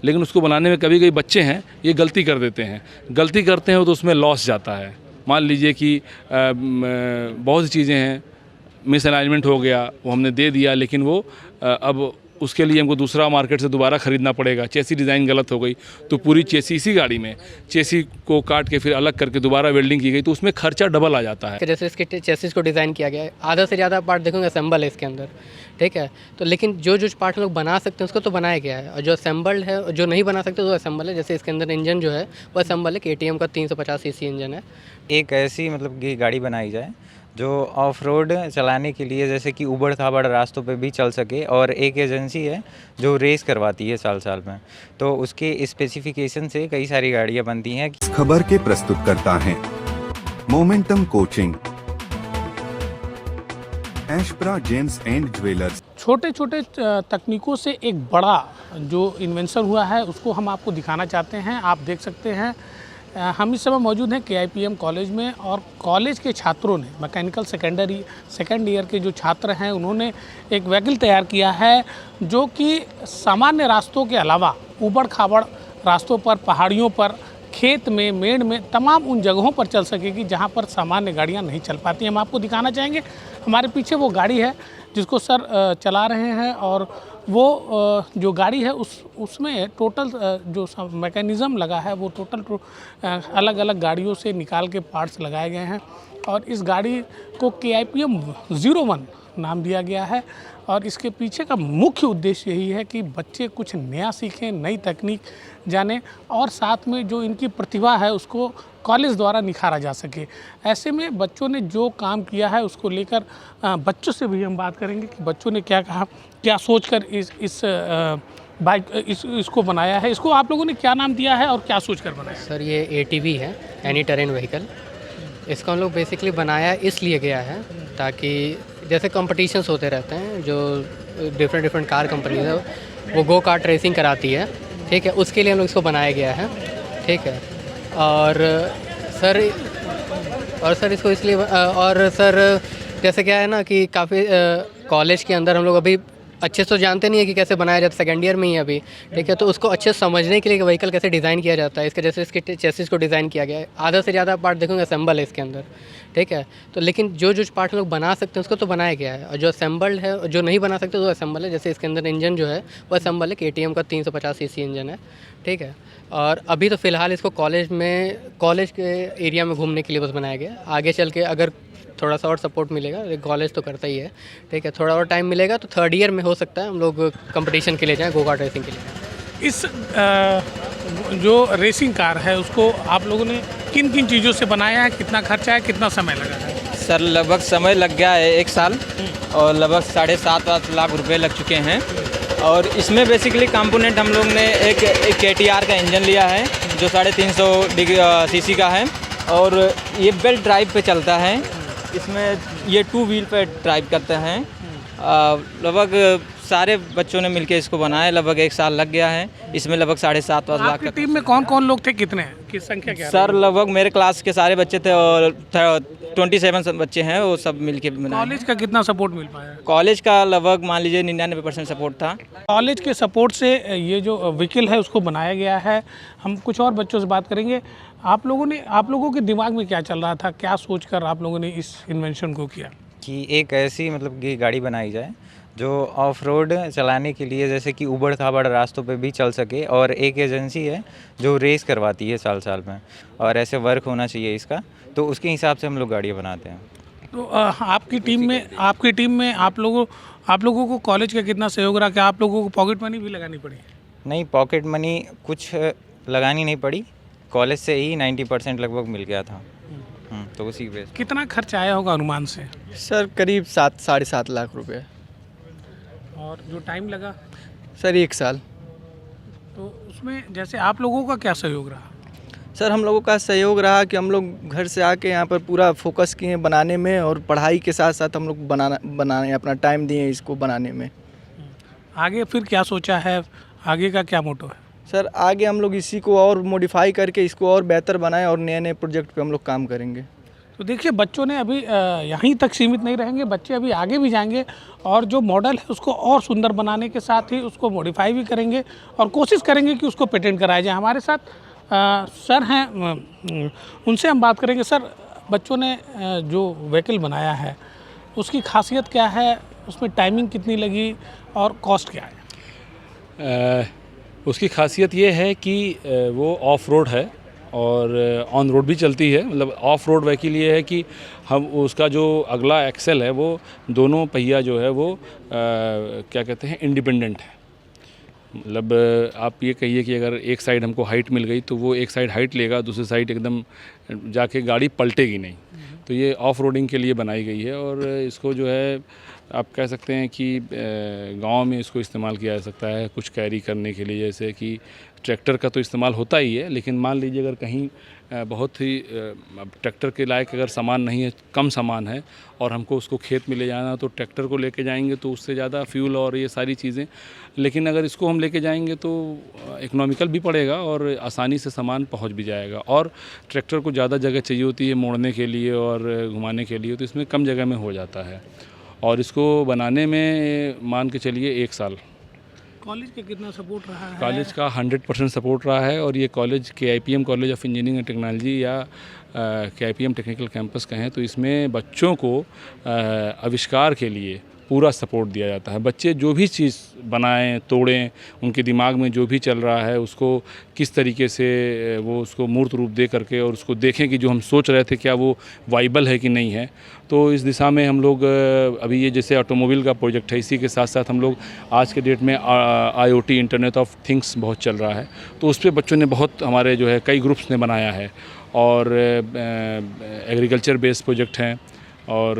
लेकिन उसको बनाने में कभी कभी बच्चे हैं ये गलती कर देते हैं, गलती करते हैं तो उसमें लॉस जाता है। मान लीजिए कि बहुत सी चीज़ें हैं, मिस अलाइनमेंट हो गया, वो हमने दे दिया, लेकिन वो अब उसके लिए हमको दूसरा मार्केट से दोबारा ख़रीदना पड़ेगा। चेसी डिज़ाइन गलत हो गई तो पूरी चेसी इसी गाड़ी में चेसी को काट के फिर अलग करके दोबारा वेल्डिंग की गई, तो उसमें खर्चा डबल आ जाता है। जैसे इसके चेसिस को डिज़ाइन किया गया है, आधा से ज़्यादा पार्ट देखोगे असेंबल है इसके अंदर, ठीक है। तो लेकिन जो जो पार्ट हम लोग बना सकते हैं उसको तो बनाया गया है, और जो असेंबल्ड है, जो नहीं बना सकते वो असेंबल है। जैसे इसके अंदर इंजन जो है वो असेंबल है, KTM का 350 cc इंजन है। एक ऐसी मतलब कि गाड़ी बनाई जाए जो ऑफ रोड चलाने के लिए जैसे कि उबड़ खाबड़ रास्तों पे भी चल सके, और एक एजेंसी है जो रेस करवाती है साल साल में, तो उसके स्पेसिफिकेशन से कई सारी गाड़ियां बनती हैं। खबर के प्रस्तुत करता है मोमेंटम कोचिंग, एशप्रा जेम्स एंड ज्वेलर्स। छोटे छोटे तकनीकों से एक बड़ा जो इन्वेंशन हुआ है उसको हम आपको दिखाना चाहते हैं। आप देख सकते हैं हम इस समय मौजूद हैं KIPM कॉलेज में, और कॉलेज के छात्रों ने मैकेनिकल सेकेंड ईयर के जो छात्र हैं उन्होंने एक व्हीकल तैयार किया है जो कि सामान्य रास्तों के अलावा ऊबड़ खाबड़ रास्तों पर, पहाड़ियों पर, खेत में, मेड़ में, तमाम उन जगहों पर चल सकेगी जहां पर सामान्य गाड़ियां नहीं चल पाती। हम आपको दिखाना चाहेंगे, हमारे पीछे वो गाड़ी है जिसको सर चला रहे हैं, और वो जो गाड़ी है उसमें टोटल जो मैकेनिज़्म लगा है वो टोटल अलग अलग गाड़ियों से निकाल के पार्ट्स लगाए गए हैं, और इस गाड़ी को KIPM 01 नाम दिया गया है। और इसके पीछे का मुख्य उद्देश्य यही है कि बच्चे कुछ नया सीखें, नई तकनीक जानें, और साथ में जो इनकी प्रतिभा है उसको कॉलेज द्वारा निखारा जा सके। ऐसे में बच्चों ने जो काम किया है उसको लेकर बच्चों से भी हम बात करेंगे कि बच्चों ने क्या कहा, क्या सोचकर इस बाइक इसको बनाया है। इसको आप लोगों ने क्या नाम दिया है और क्या सोचकर बनाया? सर ये ATV है, एनी टेरेन व्हीकल। इसको हम लोग बेसिकली बनाया इसलिए गया है ताकि जैसे कंपटीशंस होते रहते हैं, जो डिफरेंट कार कंपनीज है वो गो कार्ट रेसिंग कराती है, ठीक है, उसके लिए हम लोग इसको बनाया गया है, ठीक है। और सर इसको इसलिए और सर जैसे क्या है ना कि काफ़ी कॉलेज के अंदर हम लोग अभी अच्छे से तो जानते नहीं है कि कैसे बनाया जाता है, सेकेंड ईयर में ही अभी, ठीक है। तो उसको अच्छे से समझने के लिए व्हीकल कैसे डिज़ाइन किया जाता है, इसके जैसे इसके चेसिस को डिज़ाइन किया गया है, आधा से ज़्यादा पार्ट देखोगे असेंबल है इसके अंदर, ठीक है। तो लेकिन जो जो पार्ट हम लोग बना सकते हैं उसको तो बनाया गया है, और जो असेंबल्ड है, जो नहीं बना सकते वो असेंबल है। जैसे इसके अंदर इंजन जो है वो असेंबल है, KTM का 350 cc इंजन है, ठीक है। और अभी तो फ़िलहाल इसको कॉलेज के एरिया में घूमने के लिए बस बनाया गया। आगे चल के अगर थोड़ा सा और सपोर्ट मिलेगा, कॉलेज तो करता ही है, ठीक है, थोड़ा और टाइम मिलेगा तो थर्ड ईयर में हो सकता है हम लोग कंपटीशन के लिए जाएँ, गो कार्ट रेसिंग के लिए। इस जो रेसिंग कार है उसको आप लोगों ने किन किन चीज़ों से बनाया है, कितना खर्चा है, कितना समय लगा है? सर लगभग समय लग गया है 1 साल, और लगभग 7.5 लाख रुपए लग चुके हैं। और इसमें बेसिकली कंपोनेंट हम लोग ने एक KTR का इंजन लिया है जो 350 cc का है, और ये बेल्ट ड्राइव पे चलता है। इसमें ये 2 व्हील पे ड्राइव करते हैं। लगभग सारे बच्चों ने मिलकर इसको बनाया, लगभग 1 साल लग गया है। इसमें लगभग 7.5 लाख का। टीम में कौन कौन लोग थे, कितने की संख्या क्या? सर लगभग मेरे क्लास के सारे बच्चे थे, और 27 बच्चे हैं, वो सब मिलके बनाए। कॉलेज का कितना सपोर्ट मिल पाया? कॉलेज का लगभग मान लीजिए 99% सपोर्ट था। कॉलेज के सपोर्ट से ये जो व्हीकल है उसको बनाया गया है। हम कुछ और बच्चों से बात करेंगे। आप लोगों के दिमाग में क्या चल रहा था, क्या सोचकर आप लोगों ने इस इन्वेंशन को किया? कि एक ऐसी मतलब कि गाड़ी बनाई जाए जो ऑफ रोड चलाने के लिए जैसे कि उबड़ खाबड़ रास्तों पे भी चल सके, और एक एजेंसी है जो रेस करवाती है साल साल में, और ऐसे वर्क होना चाहिए इसका, तो उसके हिसाब से हम लोग गाड़ियाँ बनाते हैं। तो आपकी टीम में आप लोगों को कॉलेज का कितना सहयोग रहा? क्या आप लोगों को पॉकेट मनी भी लगानी पड़ी? नहीं, पॉकेट मनी कुछ लगानी नहीं पड़ी, कॉलेज से ही 90% लगभग मिल गया था। तो उसी बेस। कितना खर्च आया होगा अनुमान से? सर करीब 7-7.5 लाख रुपए। और जो टाइम लगा? सर 1 साल। तो उसमें जैसे आप लोगों का क्या सहयोग रहा? सर हम लोगों का सहयोग रहा कि हम लोग घर से आके यहाँ पर पूरा फोकस किए बनाने में, और पढ़ाई के साथ साथ हम लोग बनाने अपना टाइम दिए इसको बनाने में। आगे फिर क्या सोचा है, आगे का क्या मोटो है? सर आगे हम लोग इसी को और मॉडिफाई करके इसको और बेहतर बनाएं, और नए नए प्रोजेक्ट पे हम लोग काम करेंगे। तो देखिए बच्चों ने अभी यहीं तक सीमित नहीं रहेंगे, बच्चे अभी आगे भी जाएंगे और जो मॉडल है उसको और सुंदर बनाने के साथ ही उसको मॉडिफाई भी करेंगे और कोशिश करेंगे कि उसको पेटेंट कराया जाए। हमारे साथ सर हैं, उनसे हम बात करेंगे। सर, बच्चों ने जो व्हीकल बनाया है उसकी खासियत क्या है, उसमें टाइमिंग कितनी लगी और कॉस्ट क्या है? उसकी खासियत ये है कि वो ऑफ रोड है और ऑन रोड भी चलती है। मतलब ऑफ रोड व्हीकल ये है कि हम उसका जो अगला एक्सेल है वो दोनों पहिया जो है वो क्या कहते हैं, इंडिपेंडेंट है। मतलब आप ये कहिए कि अगर एक साइड हमको हाइट मिल गई तो वो एक साइड हाइट लेगा, दूसरी साइड एकदम जाके गाड़ी पलटेगी नहीं। तो ये ऑफ रोडिंग के लिए बनाई गई है और इसको जो है आप कह सकते हैं कि गांव में इसको इस्तेमाल किया जा सकता है कुछ कैरी करने के लिए। जैसे कि ट्रैक्टर का तो इस्तेमाल होता ही है, लेकिन मान लीजिए अगर कहीं बहुत ही ट्रैक्टर के लायक अगर सामान नहीं है, कम सामान है और हमको उसको खेत में ले जाना, तो ट्रैक्टर को लेके जाएंगे तो उससे ज़्यादा फ्यूल और ये सारी चीज़ें। लेकिन अगर इसको हम लेके जाएंगे तो इकोनॉमिकल भी पड़ेगा और आसानी से सामान पहुंच भी जाएगा। और ट्रैक्टर को ज़्यादा जगह चाहिए होती है मोड़ने के लिए और घुमाने के लिए, तो इसमें कम जगह में हो जाता है। और इसको बनाने में मान के चलिए 1 साल। कॉलेज का कितना सपोर्ट रहा है? कॉलेज का 100% सपोर्ट रहा है और ये college KIPM college of engineering and technology या KIPM टेक्निकल कैंपस कहें तो इसमें बच्चों को आविष्कार के लिए पूरा सपोर्ट दिया जाता है। बच्चे जो भी चीज़ बनाएं, तोड़ें, उनके दिमाग में जो भी चल रहा है उसको किस तरीके से वो उसको मूर्त रूप दे करके और उसको देखें कि जो हम सोच रहे थे क्या वो वाइबल है कि नहीं है। तो इस दिशा में हम लोग अभी ये जैसे ऑटोमोबाइल का प्रोजेक्ट है, इसी के साथ साथ हम लोग आज के डेट में IoT इंटरनेट ऑफ थिंग्स बहुत चल रहा है, तो उस पर बच्चों ने बहुत हमारे जो है कई ग्रुप्स ने बनाया है। और एग्रीकल्चर बेस्ड प्रोजेक्ट हैं और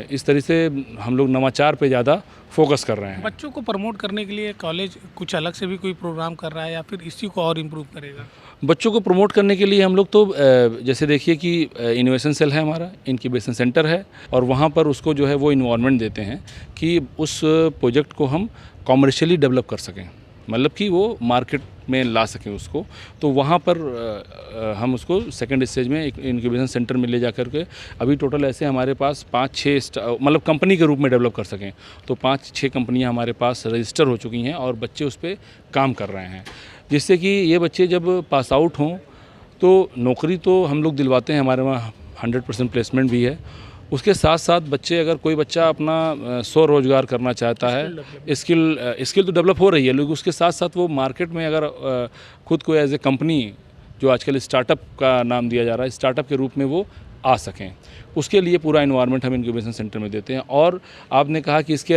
इस तरह से हम लोग नवाचार पे ज़्यादा फोकस कर रहे हैं। बच्चों को प्रमोट करने के लिए कॉलेज कुछ अलग से भी कोई प्रोग्राम कर रहा है या फिर इसी को और इम्प्रूव करेगा? बच्चों को प्रमोट करने के लिए हम लोग तो जैसे देखिए कि इनोवेशन सेल है हमारा, इंक्यूबेशन सेंटर है और वहाँ पर उसको जो है वो इन्वायरमेंट देते हैं कि उस प्रोजेक्ट को हम कॉमर्शियली डेवलप कर सकें, मतलब कि वो मार्केट में ला सकें उसको। तो वहाँ पर हम उसको सेकंड स्टेज में एक इंक्यूबेशन सेंटर में ले जा कर के अभी टोटल ऐसे हमारे पास 5-6 मतलब कंपनी के रूप में डेवलप कर सकें तो 5-6 कंपनियाँ हमारे पास रजिस्टर हो चुकी हैं और बच्चे उस पर काम कर रहे हैं, जिससे कि ये बच्चे जब पास आउट हों तो नौकरी तो हम लोग दिलवाते हैं, हमारे वहाँ 100% प्लेसमेंट भी है। उसके साथ साथ बच्चे अगर कोई बच्चा अपना स्वरोजगार करना चाहता है, स्किल तो डेवलप हो रही है, लेकिन उसके साथ साथ वो मार्केट में अगर खुद को एज ए कंपनी, जो आजकल स्टार्टअप का नाम दिया जा रहा है, स्टार्टअप के रूप में वो आ सकें, उसके लिए पूरा इन्वायरमेंट हम इंक्यूबेशन सेंटर में देते हैं। और आपने कहा कि इसके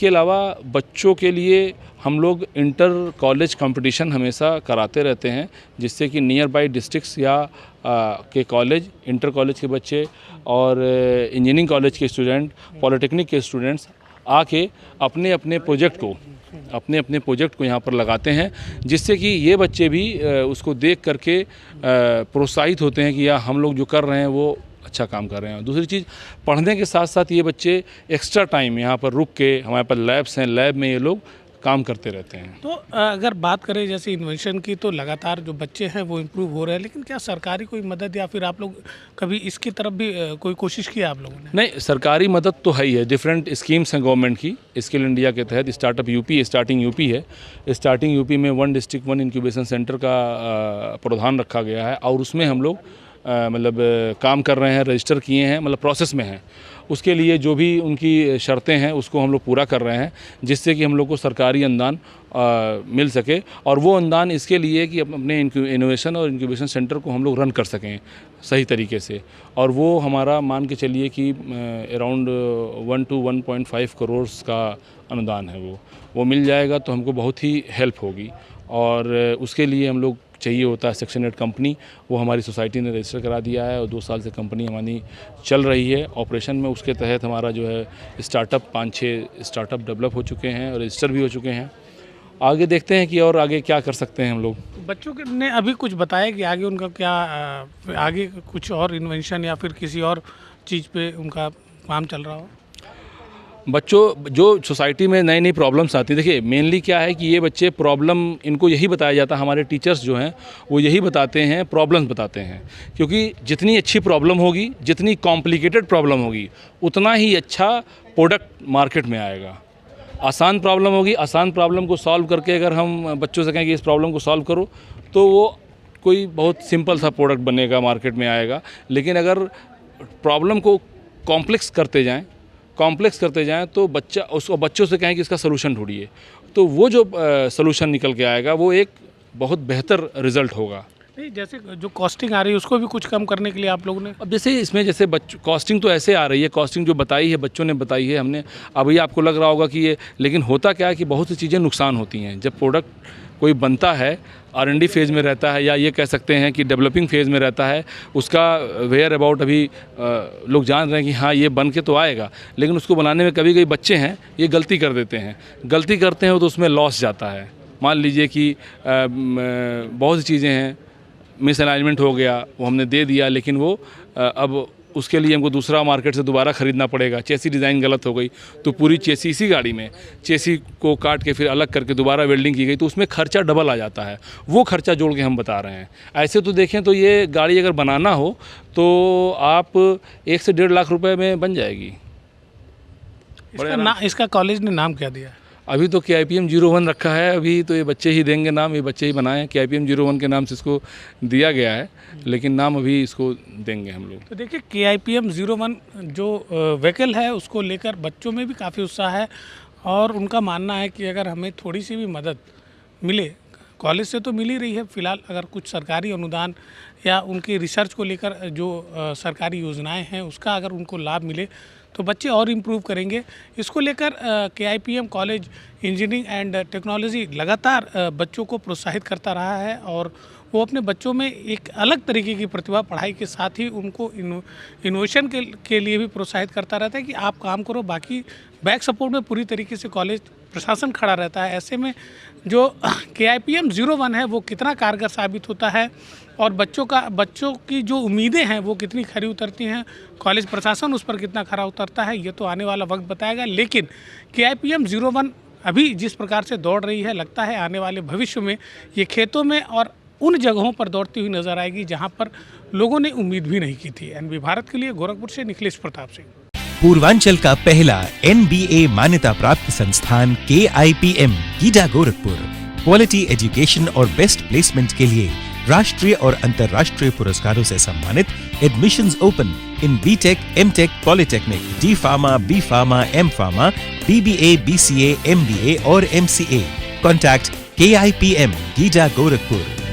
अलावा बच्चों के लिए हम लोग इंटर कॉलेज कंपटीशन हमेशा कराते रहते हैं, जिससे कि नियर बाई डिस्ट्रिक्ट्स या के कॉलेज, इंटर कॉलेज के बच्चे और इंजीनियरिंग कॉलेज के स्टूडेंट, पॉलिटेक्निक के स्टूडेंट्स आके अपने अपने प्रोजेक्ट को यहाँ पर लगाते हैं, जिससे कि ये बच्चे भी उसको देख करके प्रोत्साहित होते हैं कि यार हम लोग जो कर रहे हैं वो अच्छा काम कर रहे हैं। दूसरी चीज़, पढ़ने के साथ साथ ये बच्चे एक्स्ट्रा टाइम यहाँ पर रुक के, हमारे पास लैब्स हैं, लैब में ये लोग काम करते रहते हैं। तो अगर बात करें जैसे इन्वेंशन की, तो लगातार जो बच्चे हैं वो इम्प्रूव हो रहे हैं, लेकिन क्या सरकारी कोई मदद या फिर आप लोग कभी इसकी तरफ भी कोई कोशिश की आप लोगों ने? नहीं, सरकारी मदद तो है ही है, डिफरेंट स्कीम्स हैं गवर्नमेंट की। स्किल इंडिया के तहत स्टार्टिंग यूपी है। स्टार्टिंग यूपी में 1 डिस्ट्रिक्ट 1 इंक्यूबेशन सेंटर का प्रावधान रखा गया है और उसमें हम लोग मतलब काम कर रहे हैं, रजिस्टर किए हैं, मतलब प्रोसेस में हैं। उसके लिए जो भी उनकी शर्तें हैं उसको हम लोग पूरा कर रहे हैं, जिससे कि हम लोग को सरकारी अनुदान मिल सके। और वो अनुदान इसके लिए कि अपने इनोवेशन और इंक्यूबेशन सेंटर को हम लोग रन कर सकें सही तरीके से। और वो हमारा मान के चलिए कि अराउंड 1 to 1.5 करोड़ का अनुदान है, वो मिल जाएगा तो हमको बहुत ही हेल्प होगी। और उसके लिए हम लोग चाहिए होता है सेक्शन 8 कंपनी, वो हमारी सोसाइटी ने रजिस्टर करा दिया है और 2 साल से कंपनी हमारी चल रही है ऑपरेशन में। उसके तहत हमारा जो है स्टार्टअप 5-6 स्टार्टअप डेवलप हो चुके हैं और रजिस्टर भी हो चुके हैं। आगे देखते हैं कि और आगे क्या कर सकते हैं हम लोग। बच्चों के ने अभी कुछ बताया कि आगे उनका क्या, आगे कुछ और इन्वेंशन या फिर किसी और चीज़ पे उनका काम चल रहा हो? बच्चों जो सोसाइटी में नई नई प्रॉब्लम्स आती हैं, देखिए मेनली क्या है कि ये बच्चे प्रॉब्लम, इनको यही बताया जाता है, हमारे टीचर्स जो हैं वो यही बताते हैं, प्रॉब्लम्स बताते हैं, क्योंकि जितनी अच्छी प्रॉब्लम होगी, जितनी कॉम्प्लिकेटेड प्रॉब्लम होगी, उतना ही अच्छा प्रोडक्ट मार्केट में आएगा। आसान प्रॉब्लम होगी, आसान प्रॉब्लम को सॉल्व करके अगर हम बच्चों से कहें कि इस प्रॉब्लम को सॉल्व करो, तो वो कोई बहुत सिंपल सा प्रोडक्ट बनेगा, मार्केट में आएगा। लेकिन अगर प्रॉब्लम को कॉम्प्लेक्स करते जाएं तो बच्चों से कहें कि इसका सलूशन ढूंढिए, तो वो जो सलूशन निकल के आएगा वो एक बहुत बेहतर रिजल्ट होगा। नहीं, जैसे जो कॉस्टिंग आ रही है उसको भी कुछ कम करने के लिए आप लोगों ने, अब जैसे इसमें जैसे कॉस्टिंग तो ऐसे आ रही है, कॉस्टिंग जो बताई है बच्चों ने बताई है हमने, अभी आपको लग रहा होगा कि ये, लेकिन होता क्या है कि बहुत सी चीज़ें नुकसान होती हैं। जब प्रोडक्ट कोई बनता है, R&D फेज़ में रहता है, या ये कह सकते हैं कि डेवलपिंग फेज़ में रहता है, उसका वेयर अबाउट अभी लोग जान रहे हैं कि हाँ ये बन के तो आएगा, लेकिन उसको बनाने में कभी कभी बच्चे हैं ये गलती कर देते हैं, गलती करते हैं तो उसमें लॉस जाता है। मान लीजिए कि बहुत सी चीज़ें हैं, मिस अलाइनमेंट हो गया, वो हमने दे दिया, लेकिन वो अब उसके लिए हमको दूसरा मार्केट से दोबारा ख़रीदना पड़ेगा। चेसी डिज़ाइन गलत हो गई तो पूरी चेसी, इसी गाड़ी में चेसी को काट के फिर अलग करके दोबारा वेल्डिंग की गई, तो उसमें खर्चा डबल आ जाता है। वो खर्चा जोड़ के हम बता रहे हैं। ऐसे तो देखें तो ये गाड़ी अगर बनाना हो तो आप 1 से 1.5 लाख रुपए में बन जाएगी। इसका कॉलेज ने नाम क्या दिया? अभी तो KIPM 01 रखा है, अभी तो ये बच्चे ही देंगे नाम, ये बच्चे ही बनाए, KIPM 01 के नाम से इसको दिया गया है, लेकिन नाम अभी इसको देंगे हम लोग। तो देखिए KIPM 01 जो व्हीकल है उसको लेकर बच्चों में भी काफ़ी उत्साह है, और उनका मानना है कि अगर हमें थोड़ी सी भी मदद मिले, कॉलेज से तो मिल ही रही है फिलहाल, अगर कुछ सरकारी अनुदान या उनकी रिसर्च को लेकर जो सरकारी योजनाएं हैं उसका अगर उनको लाभ मिले तो बच्चे और इम्प्रूव करेंगे। इसको लेकर KIPM college engineering and technology लगातार बच्चों को प्रोत्साहित करता रहा है, और वो अपने बच्चों में एक अलग तरीके की प्रतिभा, पढ़ाई के साथ ही उनको इनोवेशन के लिए भी प्रोत्साहित करता रहता है कि आप काम करो, बाकी बैक सपोर्ट में पूरी तरीके से कॉलेज प्रशासन खड़ा रहता है। ऐसे में जो KIPM 01 है वो कितना कारगर साबित होता है, और बच्चों की जो उम्मीदें हैं वो कितनी खरी उतरती हैं, कॉलेज प्रशासन उस पर कितना खरा उतरता है, ये तो आने वाला वक्त बताएगा। लेकिन KIPM 01 अभी जिस प्रकार से दौड़ रही है, लगता है आने वाले भविष्य में ये खेतों में और उन जगहों पर दौड़ती हुई नजर आएगी जहां पर लोगों ने उम्मीद भी नहीं की थी। NB भारत के लिए गोरखपुर से निखिलेश प्रताप सिंह। पूर्वांचल का पहला NBA मान्यता प्राप्त संस्थान KIPM GIDA Gorakhpur quality education और बेस्ट प्लेसमेंट के लिए राष्ट्रीय और अंतर्राष्ट्रीय पुरस्कारों से सम्मानित। Admissions open in BTech, MTech, polytechnic, D Pharma, B Pharma, M Pharma, BBA, BCA, MBA और MCA। Contact KIPM GIDA Gorakhpur.